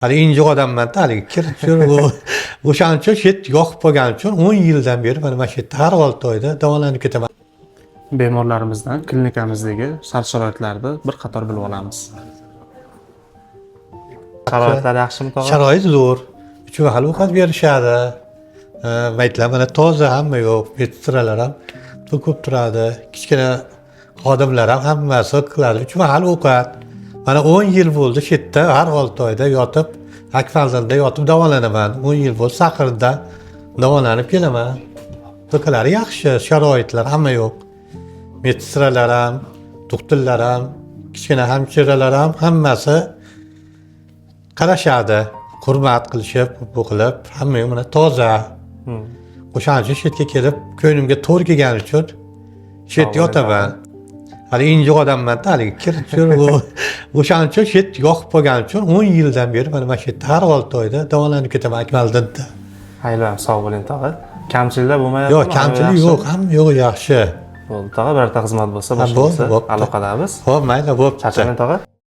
Hali injiq odamman-da, haligi kirib o'shaning uchun shu yerda yoqib qo'yganim uchun 10 yildan beri mana shu yerda har 6 oyda davolanib ketaman. Bemorlarimizdan klinikamizdagi shart-sharoitlarni bir qator bilib olamiz. Sharoitlar yaxshimi tog'a? Sharoit zo'r. 3 mahal ovqat berishadi. Maytlar mana toza, hamma yo'q. Metralar ham to'kib turadi. Kichkina xodimlar ham hammasi qiladi. 3 mahal ovqat. Mana 10 yil bo'ldi shu yerda har 6 oyda yotib, Akfalzalda yotib davolanaman. 10 yil bo'ldi Saqirda davolanib kelaman. To'kalari yaxshi, sharoitlar hamma yo'q. Metralar ham, doktorlar ham, kichkina hamshiralar ham hammasi qarashadi, hurmat qilishib, bu qilib, hamma mana toza. O'shaning uchun shu yerga kelib, ko'nglimga to'g'ri kelgani uchun shu yerda yotaman. Hali injiq odamman-da, haligi kirib o'shaning uchun shu yerda yoqib qo'yganim uchun 10 yildan beri mana shu yerda har 6 oyda davolanib ketaman Akmalda. Haylam, sog' bo'ling tog'a. Kamchiliklar bo'lmayapti. Yo'q, kamchilik yo'q, hamma yo'q yaxshi. Bo'ldi tog'a, birorta xizmat bo'lsa, boshqa bo'lsa aloqadamiz. Xo'p, mayli, bo'pti. Charchamang tog'a.